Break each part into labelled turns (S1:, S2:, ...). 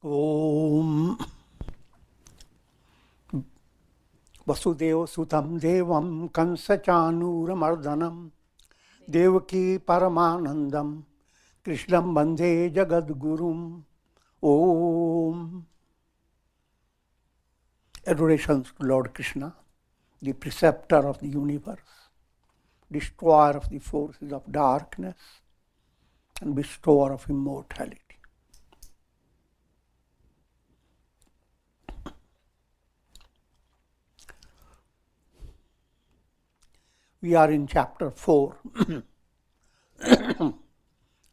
S1: Om Vasudeva Sutam Devam Kansachanuramardanam Devaki Paramanandam Krishnam Bande Jagadgurum. Om. Adorations to Lord Krishna, the preceptor of the universe, destroyer of the forces of darkness, and bestower of immortality. We are in chapter 4,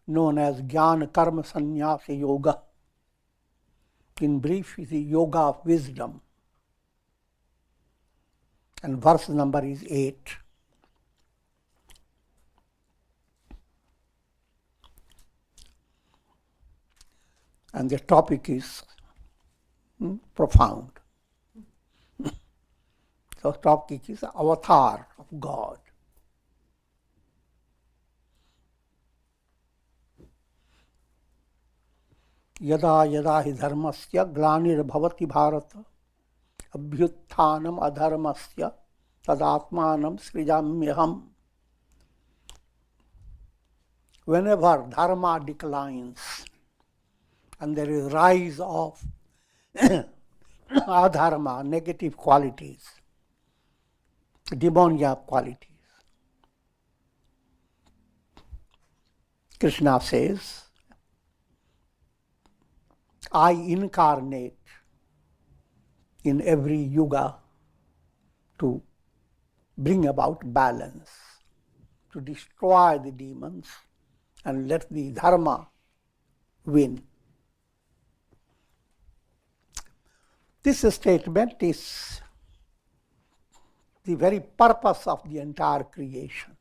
S1: known as Jnana Karma Sannyasa Yoga. In brief, is the yoga of wisdom. And verse number is 8. And the topic is profound. The topic is avatar of God. Yada yada hi dharmasya glanir bhavati bharata abhyutthanam adharmasya tadatmanam srijamyaham. Whenever dharma declines and there is rise of adharma, negative qualities, demoniac qualities, Krishna says, I incarnate in every yuga to bring about balance, to destroy the demons and let the dharma win. This statement is the very purpose of the entire creation.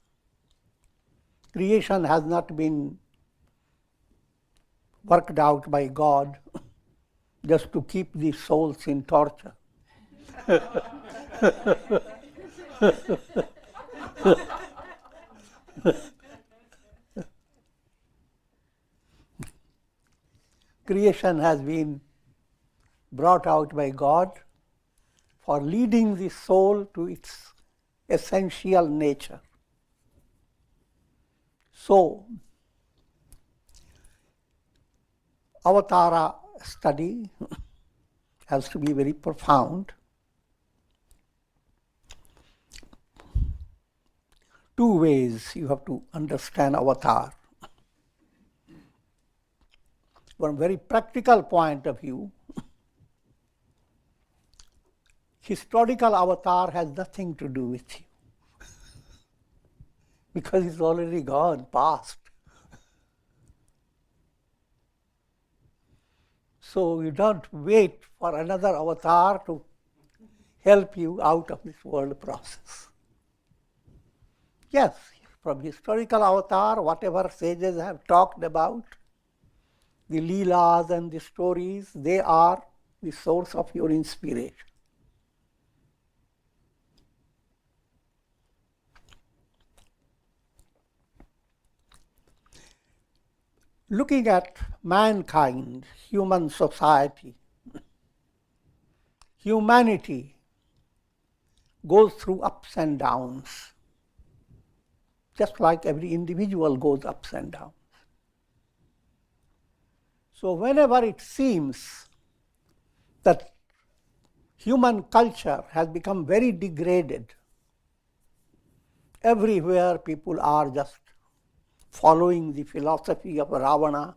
S1: Creation has not been worked out by God just to keep the souls in torture. Creation has been brought out by God for leading the soul to its essential nature. So, Avatara study has to be very profound. Two ways you have to understand avatar. From a very practical point of view, historical avatar has nothing to do with you because it's already gone, past. So you don't wait for another avatar to help you out of this world process. Yes, from historical avatar, whatever sages have talked about, the leelas and the stories, they are the source of your inspiration. Looking at mankind, human society, humanity goes through ups and downs, just like every individual goes ups and downs. So whenever it seems that human culture has become very degraded, everywhere people are just following the philosophy of Ravana,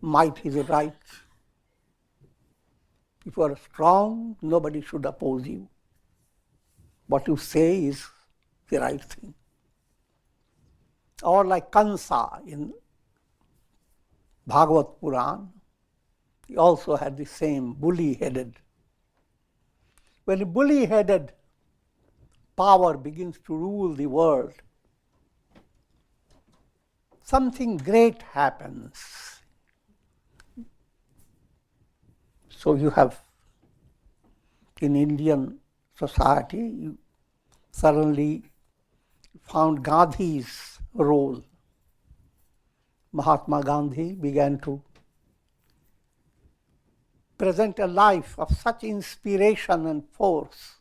S1: might is right. If you are strong, nobody should oppose you. What you say is the right thing. Or like Kansa in Bhagavad Puran, he also had the same bully-headed. When a bully-headed power begins to rule the world, something great happens. So you have, in Indian society, you suddenly found Gandhi's role. Mahatma Gandhi began to present a life of such inspiration and force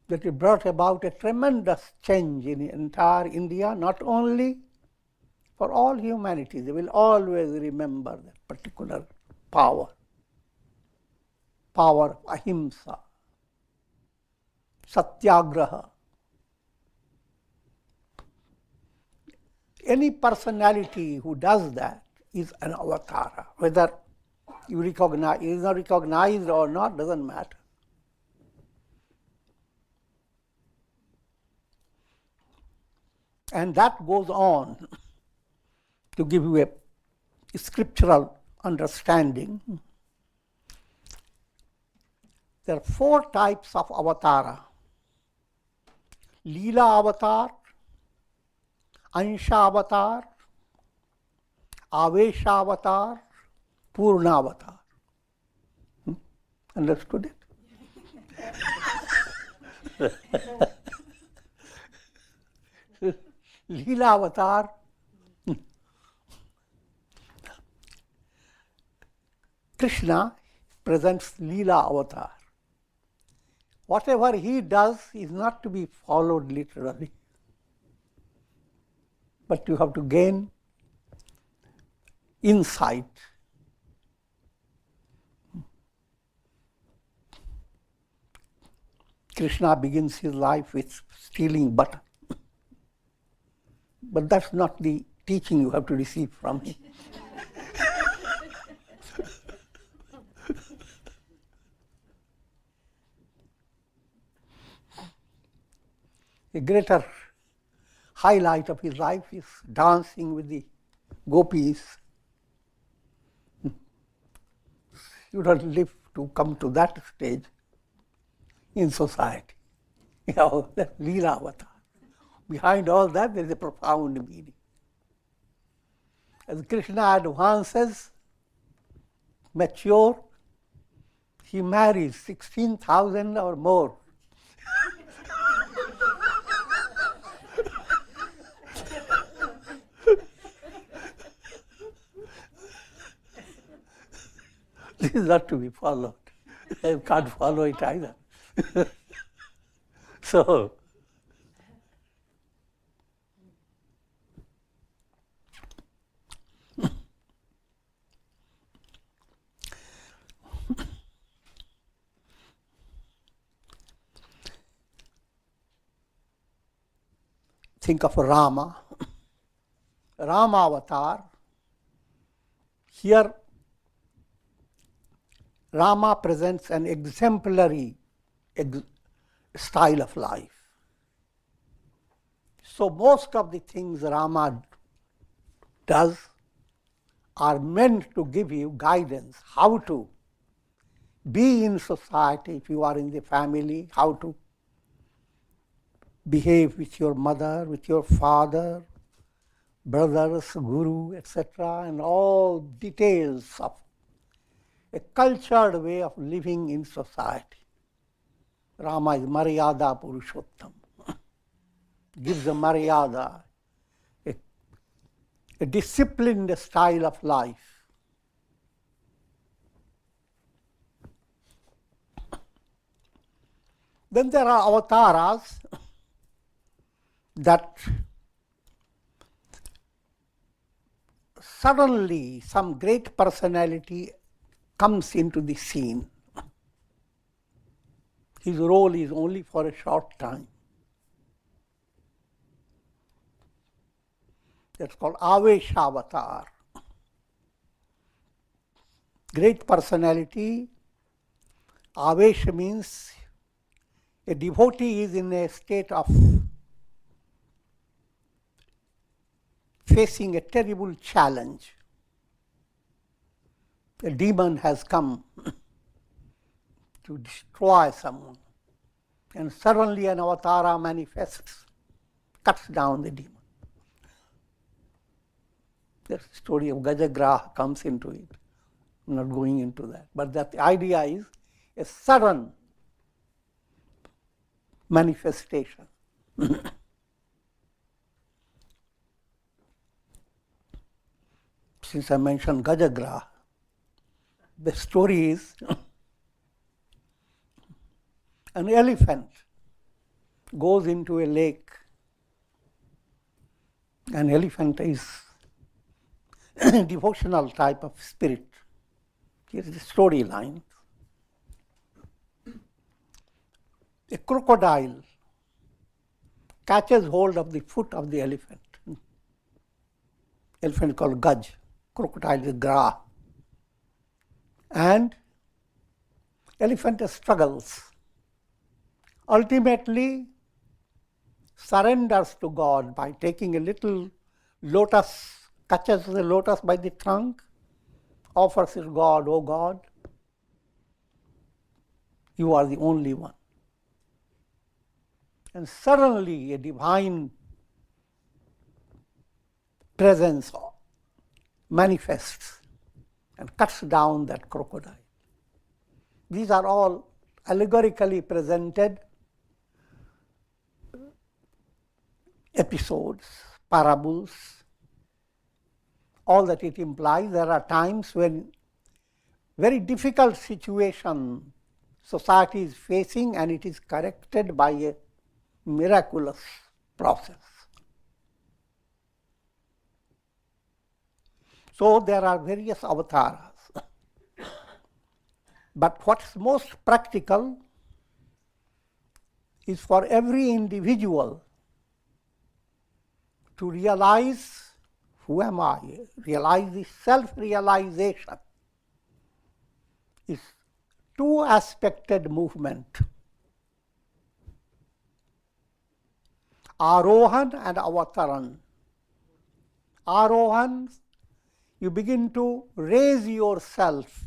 S1: that it brought about a tremendous change in entire India, not only for all humanity. They will always remember that particular power of ahimsa, satyagraha. Any personality who does that is an avatara. Whether you recognize, is not recognized or not, doesn't matter. And that goes on to give you a scriptural understanding. There are 4 types of avatara: Leela avatar, Ansha avatar, Avesha avatar, Purna avatar. Understood it? Leela avatar, Krishna presents Leela avatar. Whatever he does is not to be followed literally, but you have to gain insight. Krishna begins his life with stealing butter. But that's not the teaching you have to receive from him. A greater highlight of his life is dancing with the gopis. You don't live to come to that stage in society. You know, that Leela avatar. Behind all that, there is a profound meaning. As Krishna advances, mature, he marries 16,000 or more. This is not to be followed. I can't follow it either. So, think of Rama. Rama avatar. Here, Rama presents an exemplary style of life. So most of the things Rama does are meant to give you guidance how to be in society, if you are in the family, how to behave with your mother, with your father, brothers, guru, etc., and all details of a cultured way of living in society. Rama is Maryada Purushottam. Gives a Maryada, a disciplined style of life. Then there are avatars that suddenly some great personality comes into the scene. His role is only for a short time. That's called Avesha avatar. Great personality. Avesha means a devotee is in a state of facing a terrible challenge. A demon has come to destroy someone, and suddenly an avatara manifests, cuts down the demon. The story of Gajagraha comes into it. I'm not going into that. But that the idea is a sudden manifestation. Since I mentioned Gajagraha, The story is an elephant goes into a lake. An elephant is a devotional type of spirit. Here's the storyline. A crocodile catches hold of the foot of the elephant. Elephant called Gaj, crocodile is Gra. And elephant struggles. Ultimately surrenders to God by taking a little lotus, catches the lotus by the trunk, offers it, God, oh God, you are the only one. And suddenly a divine presence manifests and cuts down that crocodile. These are all allegorically presented episodes, parables. All that it implies, there are times when very difficult situation society is facing and it is corrected by a miraculous process. So there are various avatars. But what's most practical is for every individual to realize, who am I? Realize the self-realization is two-aspected movement. Arohan and Avataran. Arohan, you begin to raise yourself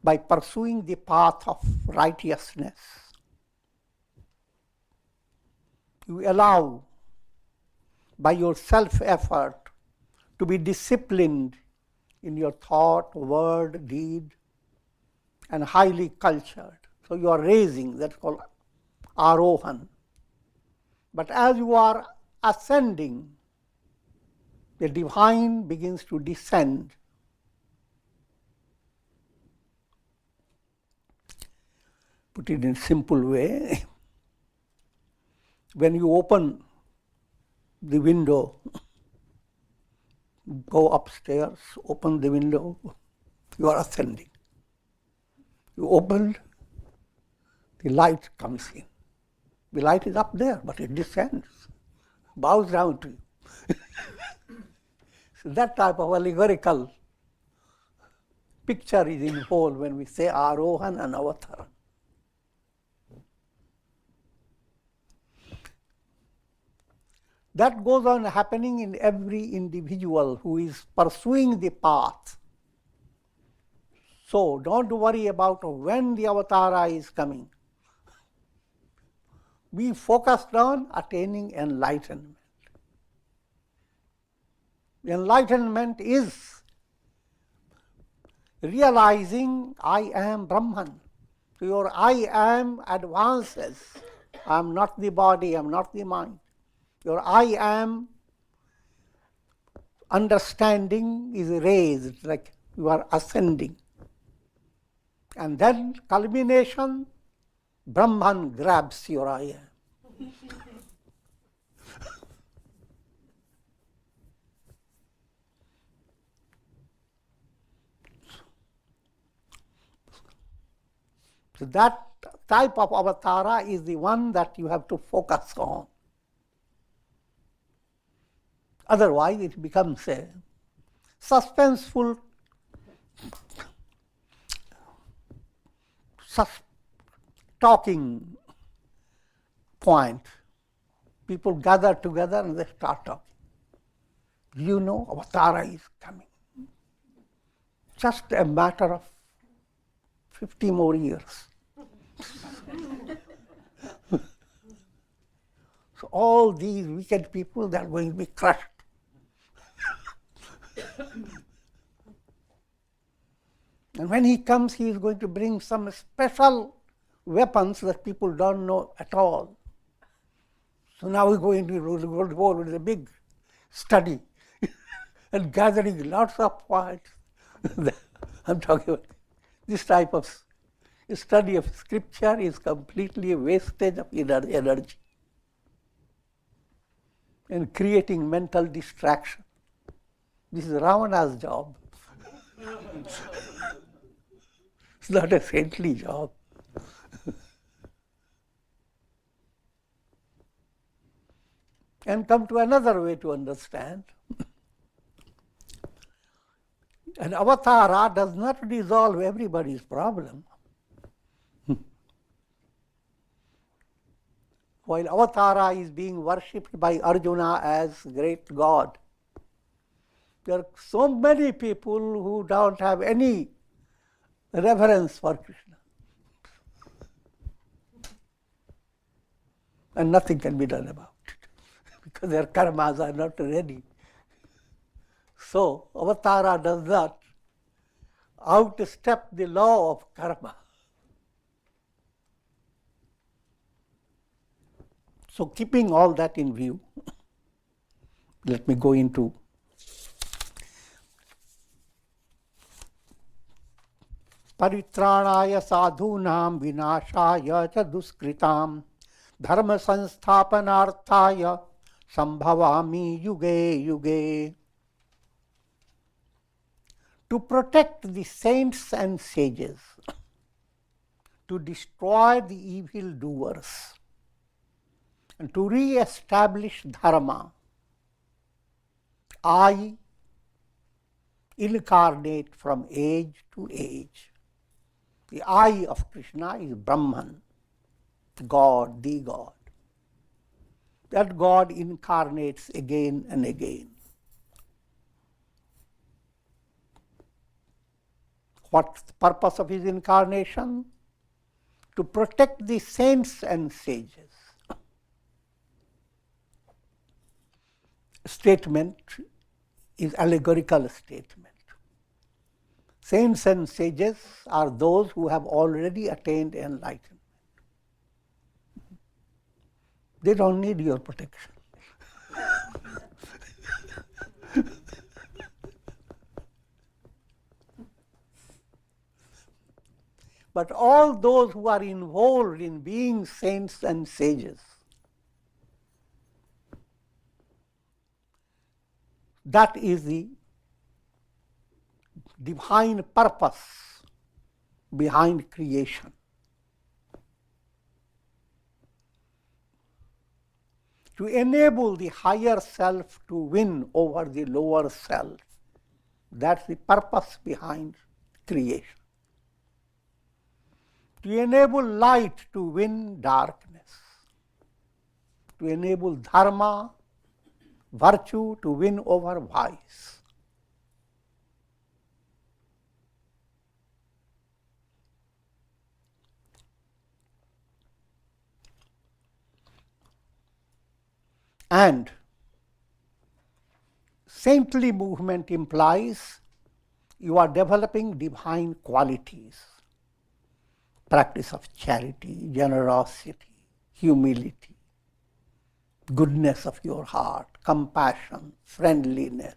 S1: by pursuing the path of righteousness. You allow by your self-effort to be disciplined in your thought, word, deed, and highly cultured. So you are raising, that's called Arohan. But as you are ascending, the divine begins to descend. Put it in a simple way. When you open the window, go upstairs, open the window, you are ascending. You open, the light comes in. The light is up there, but it descends, bows down to you. So that type of allegorical picture is involved when we say Arohan and Avataran. That goes on happening in every individual who is pursuing the path. So don't worry about when the avatara is coming. Be focused on attaining enlightenment. Enlightenment is realizing I am Brahman. So your I am advances. I am not the body, I am not the mind. Your I am understanding is raised, like you are ascending. And then culmination, Brahman grabs your I am. So that type of avatara is the one that you have to focus on. Otherwise, it becomes a suspenseful, talking point. People gather together and they start talking. You know, avatara is coming. Just a matter of 50 more years. So all these wicked people, they are going to be crushed. And when he comes, he is going to bring some special weapons that people don't know at all. So now we're going to go with a big study and gathering lots of points I'm talking about this type of study of scripture is completely a wastage of energy and creating mental distraction. This is Ravana's job. It's not a saintly job. And come to another way to understand. An avatara does not resolve everybody's problem. While avatara is being worshipped by Arjuna as great God, there are so many people who don't have any reverence for Krishna. And nothing can be done about it because their karmas are not ready. So, avatara does not outstep the law of karma. So, keeping all that in view, let me go into paritranaya sadhunam vinashaya cha duskritam dharma sansthapanarthaya sambhavami yuge yuge. To protect the saints and sages, to destroy the evil doers, and to re-establish dharma, I incarnate from age to age. The I of Krishna is Brahman, God, the God. That God incarnates again and again. What's the purpose of his incarnation? To protect the saints and sages. Statement is allegorical statement. Saints and sages are those who have already attained enlightenment. They don't need your protection. But all those who are involved in being saints and sages, that is the divine purpose behind creation. To enable the higher self to win over the lower self. That's the purpose behind creation. To enable light to win darkness. To enable dharma, virtue to win over vice. And saintly movement implies you are developing divine qualities. Practice of charity, generosity, humility, goodness of your heart, compassion, friendliness.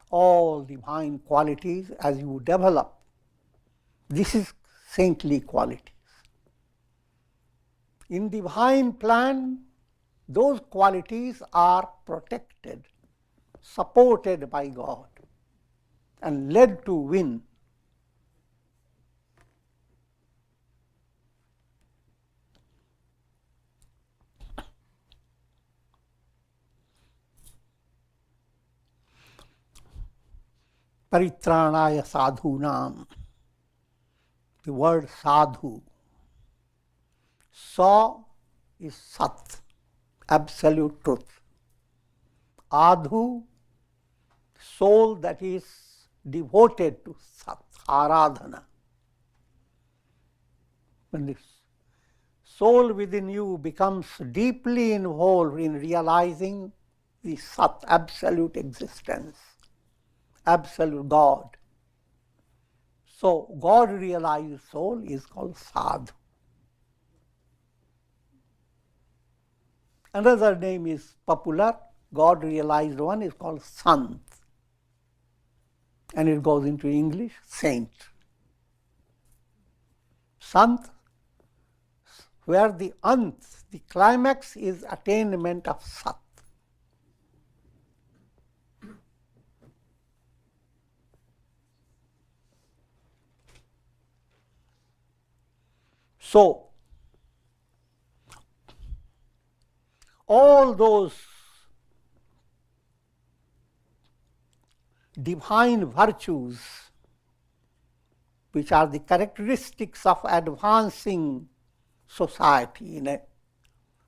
S1: All divine qualities as you develop. This is saintly qualities. In divine plan, those qualities are protected, supported by God, and led to win. Paritranaya sadhunam. The word sadhu. Sa is sat, absolute truth. Adhu, soul that is devoted to sat, aradhana. When the soul within you becomes deeply involved in realizing the sat, absolute existence, absolute God. So, God realized soul is called sadhu. Another name is popular, God realized one is called sant. And it goes into English, saint. Sant, where the ant, the climax is attainment of Sat. So, all those divine virtues which are the characteristics of advancing society in a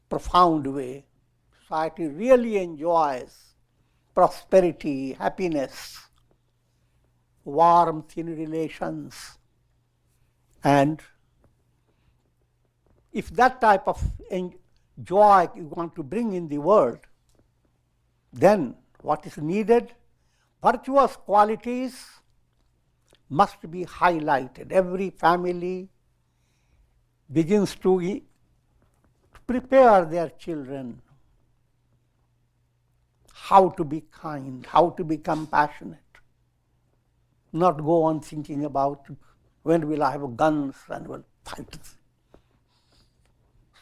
S1: profound way. Society really enjoys prosperity, happiness, warmth in relations, and if that type of joy you want to bring in the world, then what is needed? Virtuous qualities must be highlighted. Every family begins to prepare their children how to be kind, how to be compassionate, not go on thinking about when will I have guns and will fight,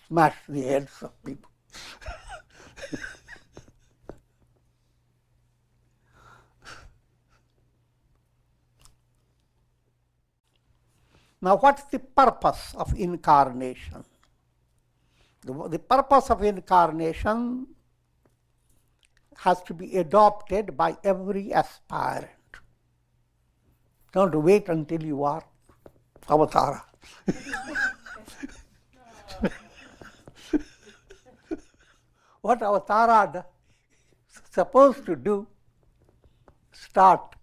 S1: smash the heads of people. Now, what's the purpose of incarnation? The purpose of incarnation has to be adopted by every aspirant. Don't wait until you are avatara. What avatara is supposed to do, start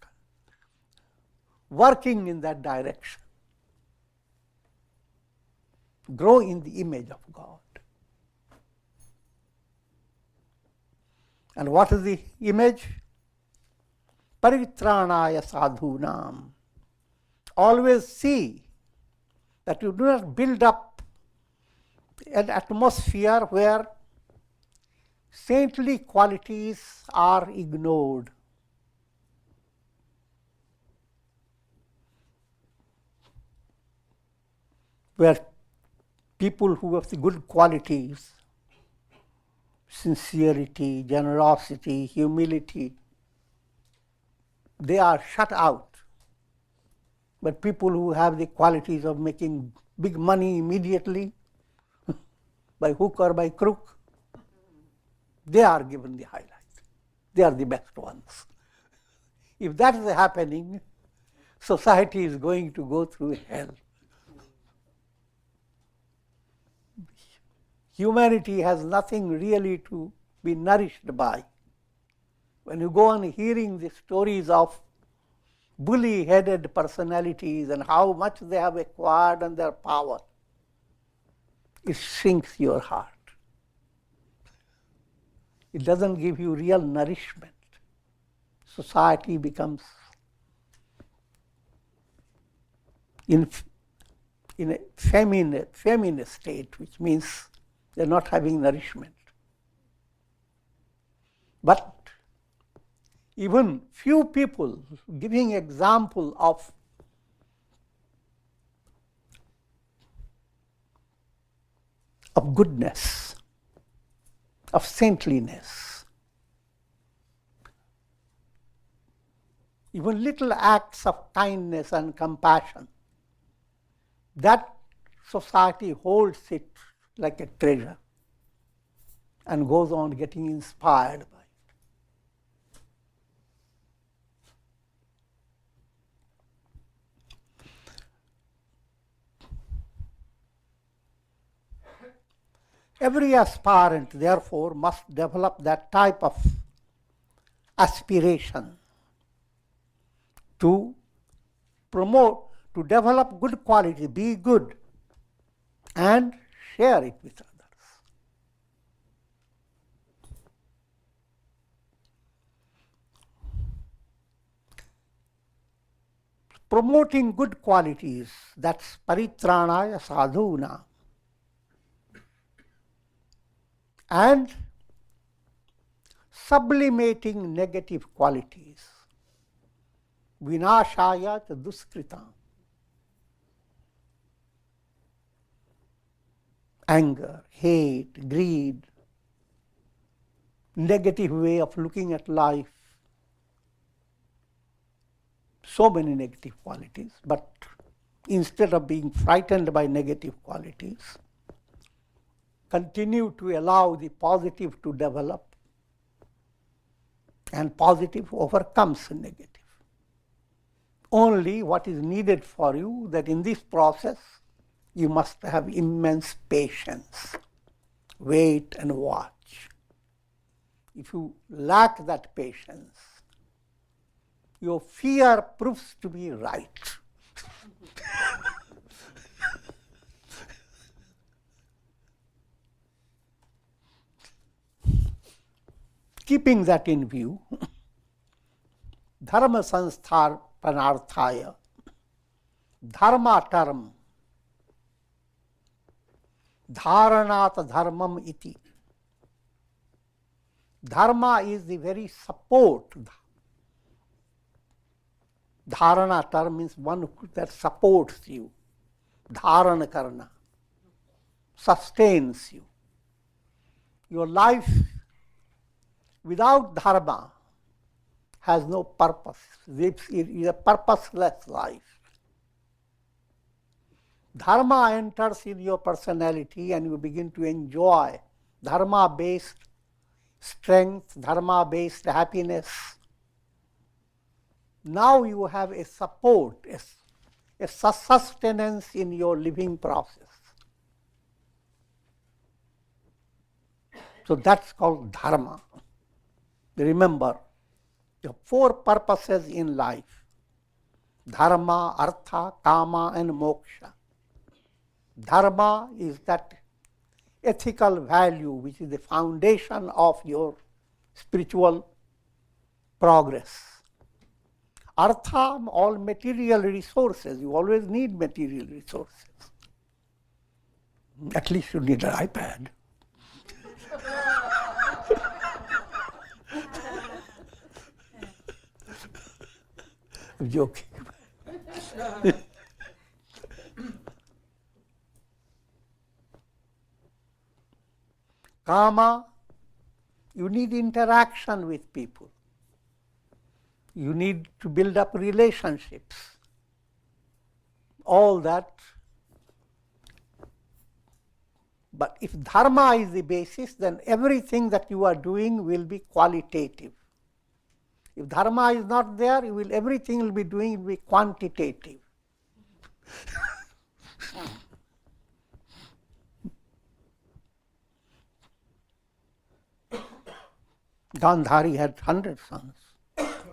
S1: working in that direction. Grow in the image of God. And what is the image? Paritranaya sadhunam. Always see that you do not build up an atmosphere where saintly qualities are ignored. Where people who have the good qualities, sincerity, generosity, humility, they are shut out. But people who have the qualities of making big money immediately, by hook or by crook, they are given the highlight. They are the best ones. If that is happening, society is going to go through hell. Humanity has nothing really to be nourished by. When you go on hearing the stories of bully-headed personalities and how much they have acquired and their power, it sinks your heart. It doesn't give you real nourishment. Society becomes in a feminine state, which means they're not having nourishment. But even few people giving example of goodness, of saintliness, even little acts of kindness and compassion, that society holds it like a treasure and goes on getting inspired by it. Every aspirant, therefore, must develop that type of aspiration to promote, to develop good quality, be good, and share it with others. Promoting good qualities, that's paritranaya sadhuna. And sublimating negative qualities, vinashaya cha duskritam. Anger, hate, greed, negative way of looking at life. So many negative qualities, but instead of being frightened by negative qualities, continue to allow the positive to develop, and positive overcomes negative. Only what is needed for you, that in this process you must have immense patience, wait and watch. If you lack that patience, your fear proves to be right. Keeping that in view, dharma sanstharpanarthaya, dharma term, dharanat dharmam iti. Dharma is the very support. Dharana term means one that supports you. Dharana karna, sustains you. Your life without dharma has no purpose. It is a purposeless life. Dharma enters in your personality and you begin to enjoy dharma-based strength, dharma-based happiness. Now you have a support, a sustenance in your living process. So that's called dharma. Remember, the four purposes in life: dharma, artha, kama, and moksha. Dharma is that ethical value which is the foundation of your spiritual progress. Artha, all material resources. You always need material resources. At least you need an iPad. I'm joking. Kama, you need interaction with people. You need to build up relationships. All that. But if dharma is the basis, then everything that you are doing will be qualitative. If dharma is not there, everything you will be doing will be quantitative. Gandhari had 100 sons.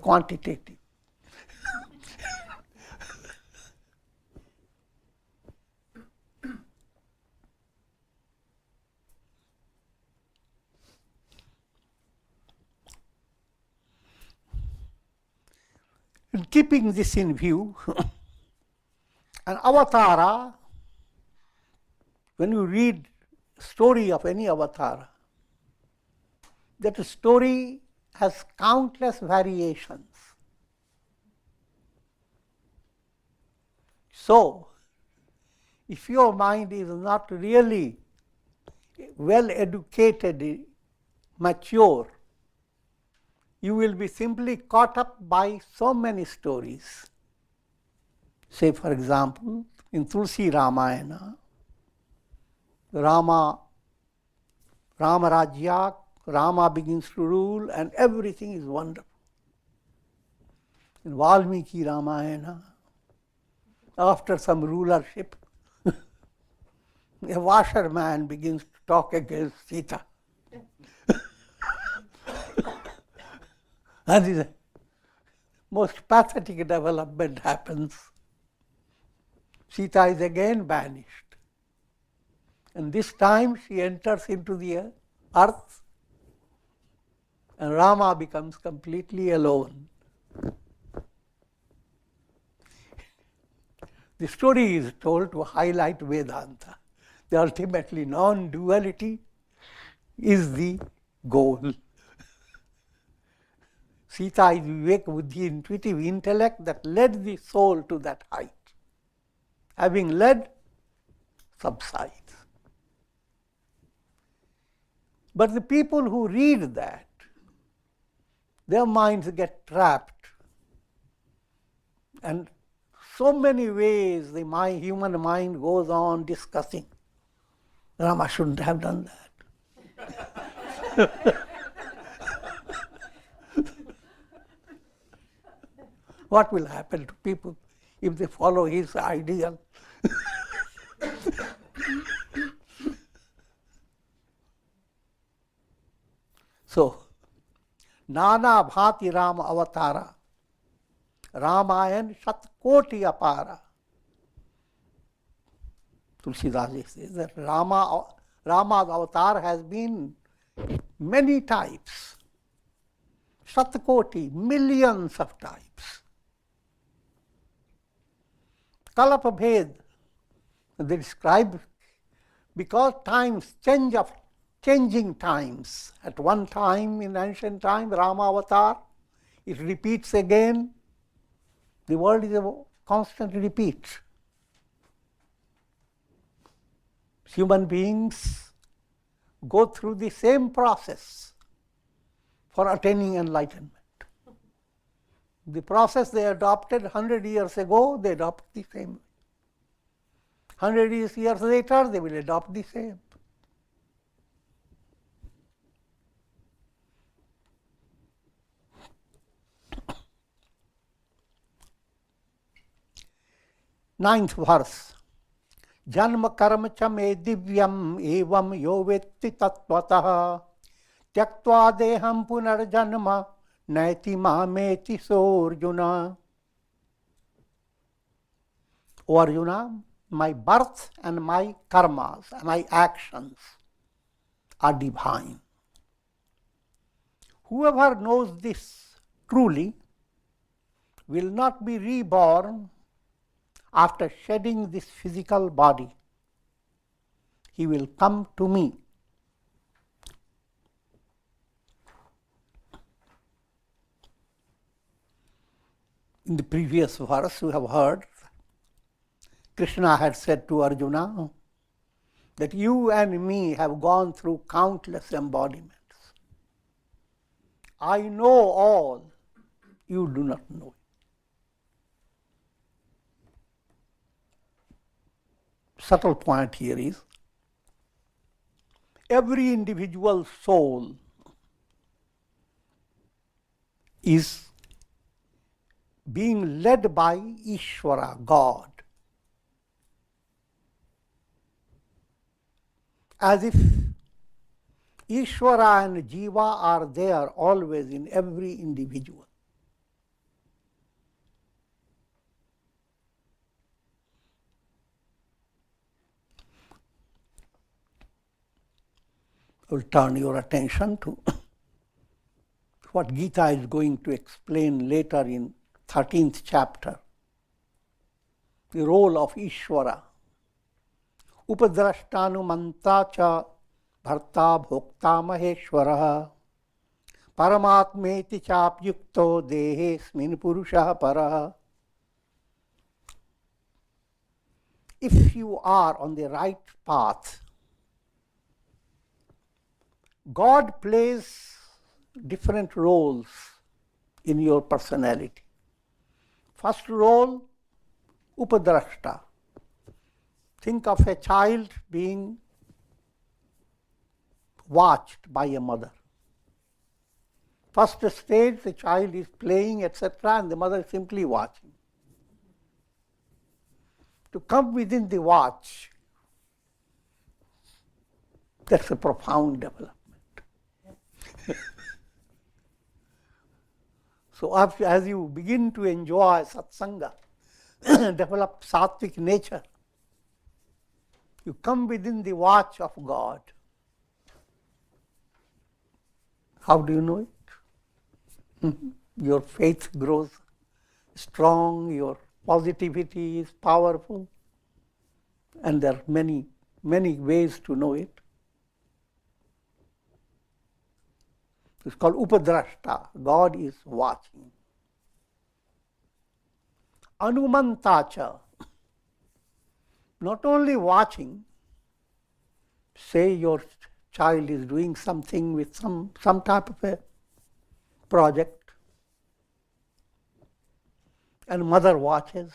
S1: Quantitative. And keeping this in view, an avatara, when you read story of any avatara, that story has countless variations. So, if your mind is not really well educated, mature, you will be simply caught up by so many stories. Say, for example, in Tulsi Ramayana, Rama Rajya, Rama begins to rule and everything is wonderful. In Valmiki Ramayana, after some rulership, a washerman begins to talk against Sita. And the most pathetic development happens. Sita is again banished. And this time she enters into the earth and Rama becomes completely alone. The story is told to highlight Vedanta. The ultimately non-duality is the goal. Sita is Vivek, Buddhi, intuitive intellect that led the soul to that height. Having led, subsides. But the people who read that, their minds get trapped. And so many ways the human mind goes on discussing. Rama shouldn't have done that. What will happen to people if they follow his ideal? So, Nana Bhati Rama Avatara, Ramayan Satkoti Apara. Tulsidas says that Rama's avatar has been many types. Satkoti, millions of types. Kalapabhed, they describe, because times change of changing times. At one time, in ancient time, Rama avatar, it repeats again. The world is a constant repeat. Human beings go through the same process for attaining enlightenment. The process they adopted 100 years ago, they adopt the same. 100 years later, they will adopt the same. Ninth verse. Janma karma cha me divyam evam yo vetti tattvataha tyaktva deham punarjanma naiti mameti so Arjuna. O Arjuna, my birth and my karmas, my actions are divine. Whoever knows this truly will not be reborn after shedding this physical body. He will come to me. In the previous verse, we have heard Krishna had said to Arjuna that you and me have gone through countless embodiments. I know all, you do not know. Subtle point here is, every individual soul is being led by Ishvara, God, as if Ishvara and Jiva are there always in every individual. I will turn your attention to what Gita is going to explain later in 13th chapter. The role of Ishvara. Upadrashtanumanta cha bharta bhokta maheshwaraha paramatmeti chapyukto dehesmin purusha paraha. If you are on the right path, God plays different roles in your personality. First role, upadrashta. Think of a child being watched by a mother. First stage, the child is playing, etc., and the mother is simply watching. To come within the watch, that's a profound development. So as you begin to enjoy satsanga, develop sattvic nature, you come within the watch of God. How do you know it? Your faith grows strong, your positivity is powerful, and there are many, many ways to know it. It's called Upadrashta. God is watching. Anumantacha. Not only watching, say your child is doing something with some type of a project, and mother watches.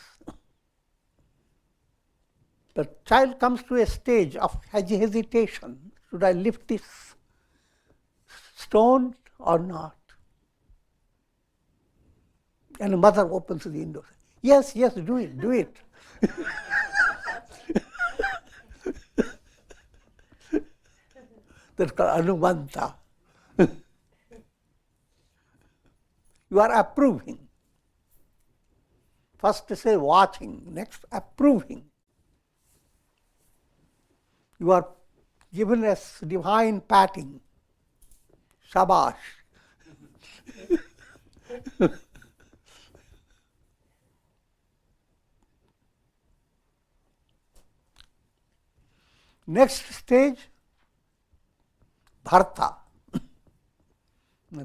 S1: The child comes to a stage of hesitation. Should I lift this stone or not? And the mother opens the window. Yes, yes, do it, do it. That's called Anumanta. You are approving. First say watching, next approving. You are given a divine patting. Shabash. Next stage, Bharta.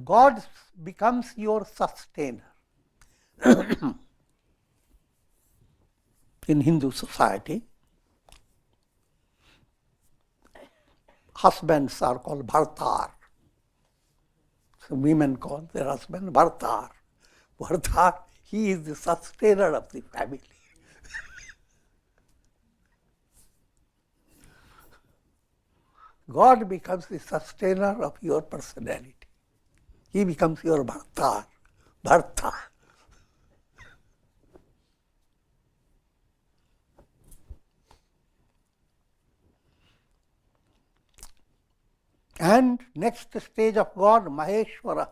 S1: God becomes your sustainer. In Hindu society, husbands are called Bhartar. So women call their husband Bhartar. Bhartar, he is the sustainer of the family. God becomes the sustainer of your personality. He becomes your Bhartar. Bharta. And next stage of God, Maheshwara.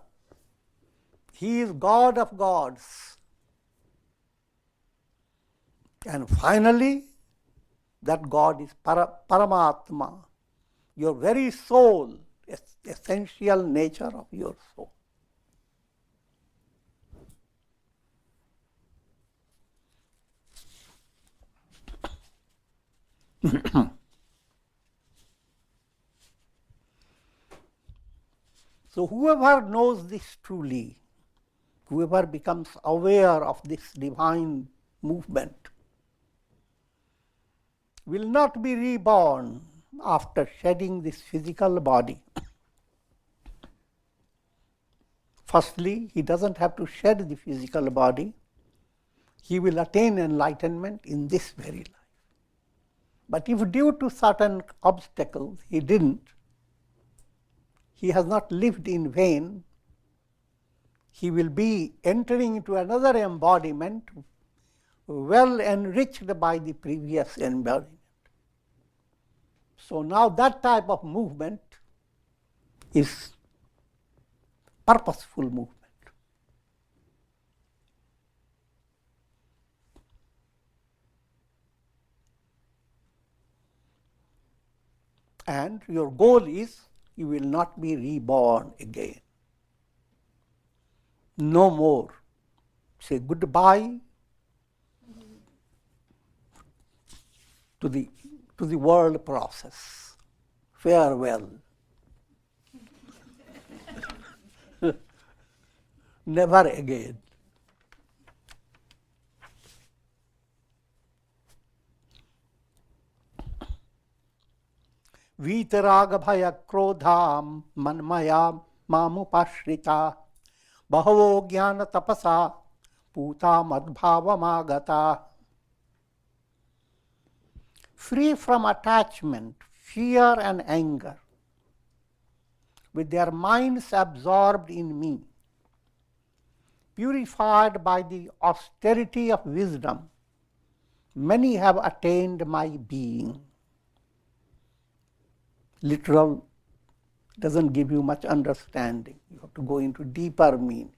S1: He is God of gods. And finally, that God is Paramatma, your very soul, essential nature of your soul. So whoever knows this truly, whoever becomes aware of this divine movement, will not be reborn after shedding this physical body. Firstly, he doesn't have to shed the physical body. He will attain enlightenment in this very life. But if due to certain obstacles he didn't, he has not lived in vain. He will be entering into another embodiment well enriched by the previous embodiment. So now that type of movement is purposeful movement. And your goal is you will not be reborn again. No more. Say goodbye to the world process. Farewell. Never again. Vitaraga bhaya krodham manmaya mamupashrita bahavo jnana tapasa puta madbhavamagata. Free from attachment, fear and anger, with their minds absorbed in me, purified by the austerity of wisdom, many have attained my being. Literal doesn't give you much understanding. You have to go into deeper meaning.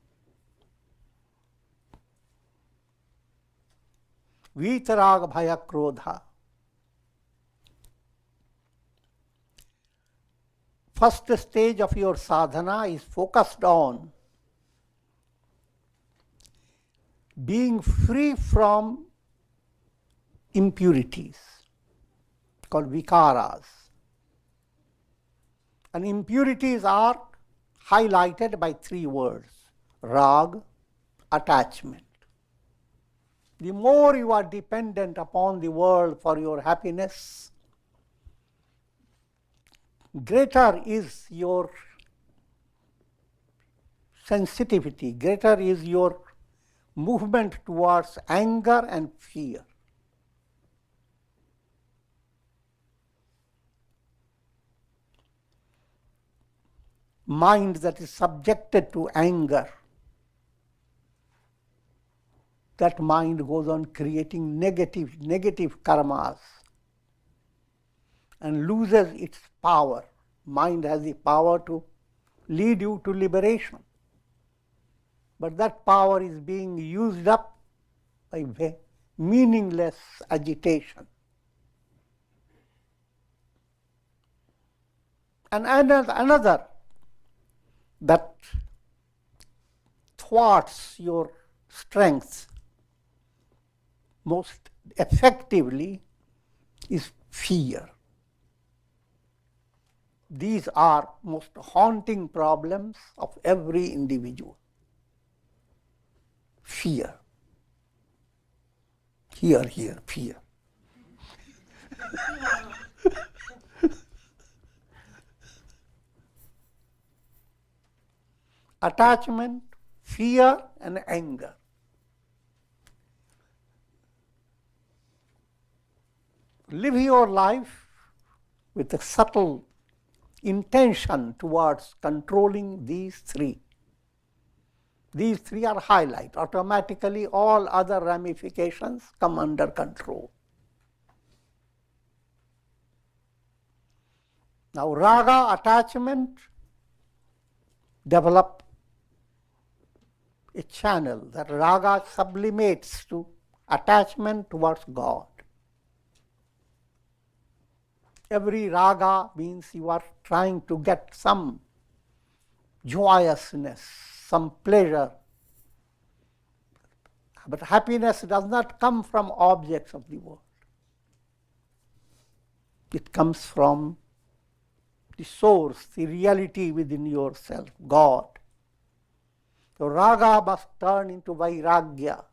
S1: Vitaraga bhaya krodha. First stage of your sadhana is focused on being free from impurities, called vikaras. And impurities are highlighted by three words: rag, attachment. The more you are dependent upon the world for your happiness, greater is your sensitivity, greater is your movement towards anger and fear. Mind that is subjected to anger, that mind goes on creating negative karmas and loses its power. Mind has the power to lead you to liberation, but that power is being used up by meaningless agitation. And another that thwarts your strength most effectively is fear. These are most haunting problems of every individual. Fear. Here, fear. Attachment, fear, and anger. Live your life with a subtle intention towards controlling these three. These three are highlighted. Automatically, all other ramifications come under control. Now, raga, attachment, develop a channel that raga sublimates to attachment towards God. Every raga means you are trying to get some joyousness, some pleasure. But happiness does not come from objects of the world. It comes from the source, the reality within yourself, God. So raga must turn into vairagya,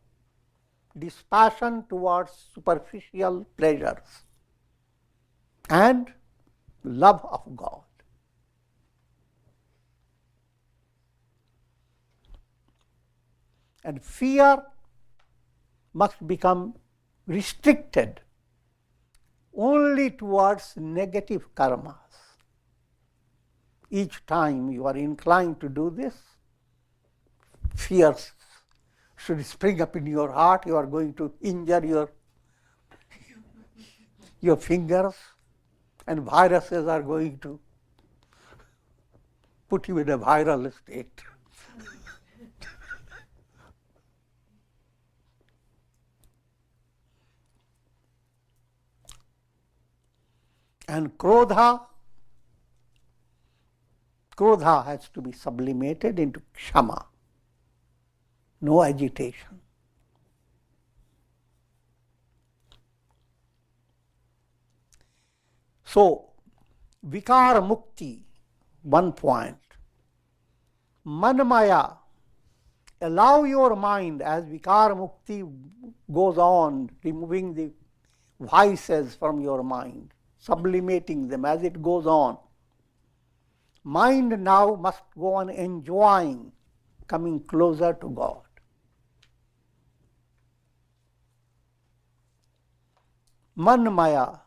S1: dispassion towards superficial pleasures, and love of God. And fear must become restricted only towards negative karmas. Each time you are inclined to do this, fears should spring up in your heart. You are going to injure your fingers, and viruses are going to put you in a viral state. And krodha has to be sublimated into kshama, no agitation. So, vikara mukti, one point. Manmaya, allow your mind as vikara mukti goes on, removing the vices from your mind, sublimating them as it goes on. Mind now must go on enjoying, coming closer to God. Manmaya,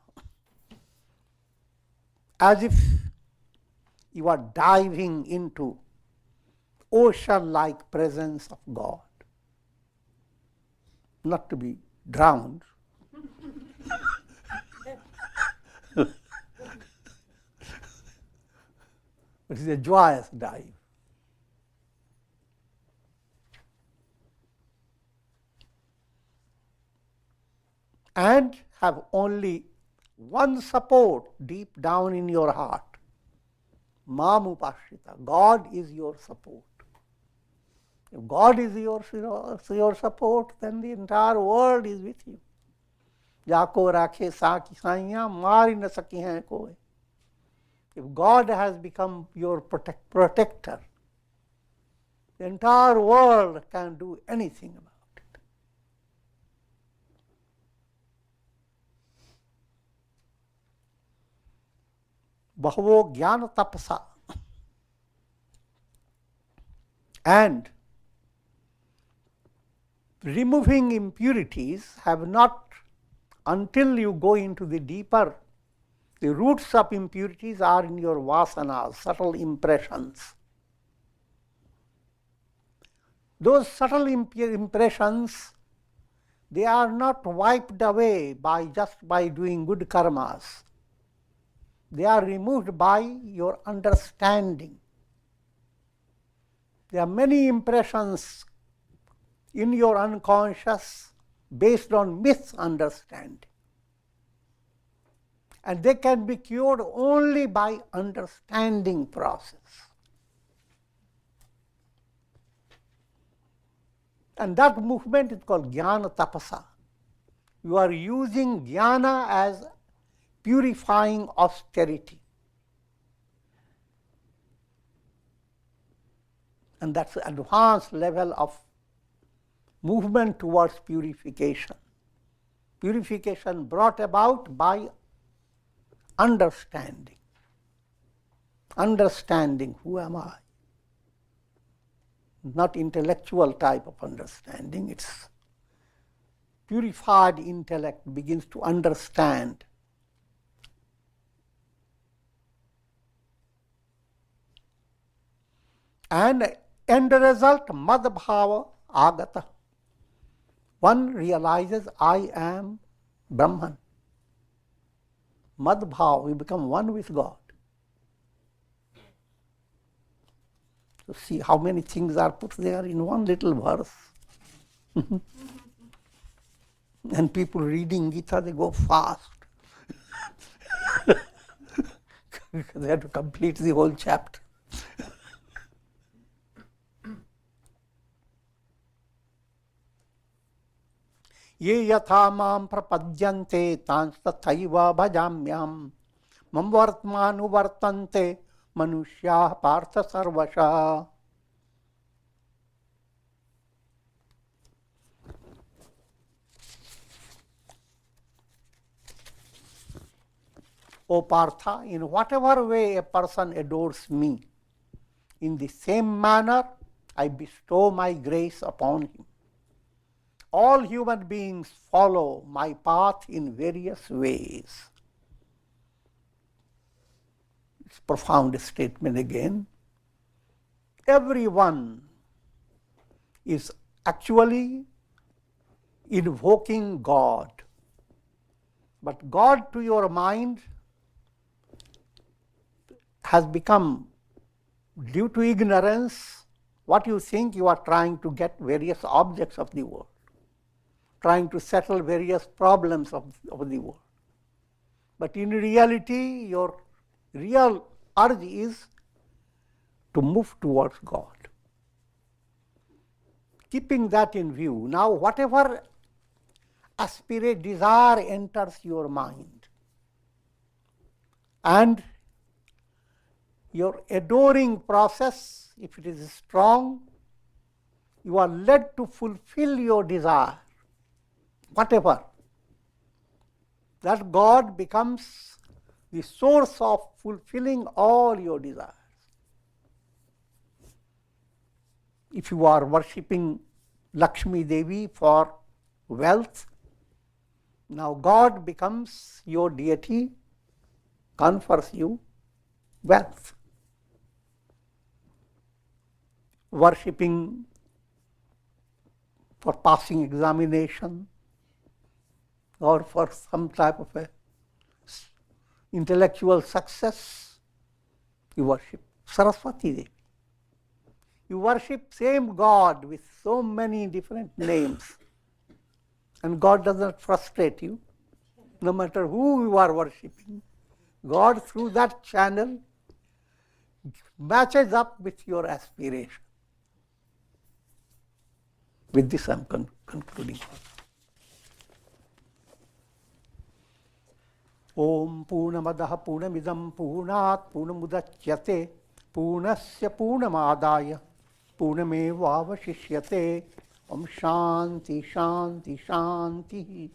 S1: as if you are diving into ocean-like presence of God. Not to be drowned. It is a joyous dive. And have only one support deep down in your heart. Mamupashita. God is your support. If God is your support, then the entire world is with you. Jako rakhe saaki saiyan, mari na saki hai koi. If God has become your protector, the entire world can do anything about it. Bahavo jnana tapasa. And removing impurities have not, until you go into the deeper, the roots of impurities are in your vasanas, subtle impressions. Those subtle impressions, they are not wiped away just by doing good karmas. They are removed by your understanding. There are many impressions in your unconscious based on misunderstanding. And they can be cured only by understanding process. And that movement is called jnana tapasa. You are using jnana as purifying austerity. And that's the advanced level of movement towards purification. Purification brought about by understanding. Understanding, who am I? Not intellectual type of understanding, it's purified intellect begins to understand. And end result, madbhava agata. One realizes I am Brahman. Madbhava, we become one with God. So see how many things are put there in one little verse. And people reading Gita, they go fast. They have to complete the whole chapter. Ye yatha mam prapadyante tanstataiva bhajamyam mam vartmanu vartante manushya partha sarvasha. O Partha, in whatever way a person adores me, in the same manner I bestow my grace upon him. All human beings follow my path in various ways. It's a profound statement again. Everyone is actually invoking God. But God to your mind has become, due to ignorance, what you think you are trying to get various objects of the world, trying to settle various problems of the world. But in reality, your real urge is to move towards God. Keeping that in view, now whatever aspirate desire enters your mind, and your adoring process, if it is strong, you are led to fulfill your desire. Whatever, that God becomes the source of fulfilling all your desires. If you are worshipping Lakshmi Devi for wealth, now God becomes your deity, confers you wealth. Worshipping for passing examination, or for some type of a intellectual success, you worship Saraswati Devi. You worship same God with so many different names, and God does not frustrate you. No matter who you are worshipping, God through that channel matches up with your aspiration. With this I am concluding. Om Purnamadaha Purnamidam Purnat Purnamudachyate Purnasya Purnamadaya Purnamevavashishyate. Om Shanti Shanti Shanti.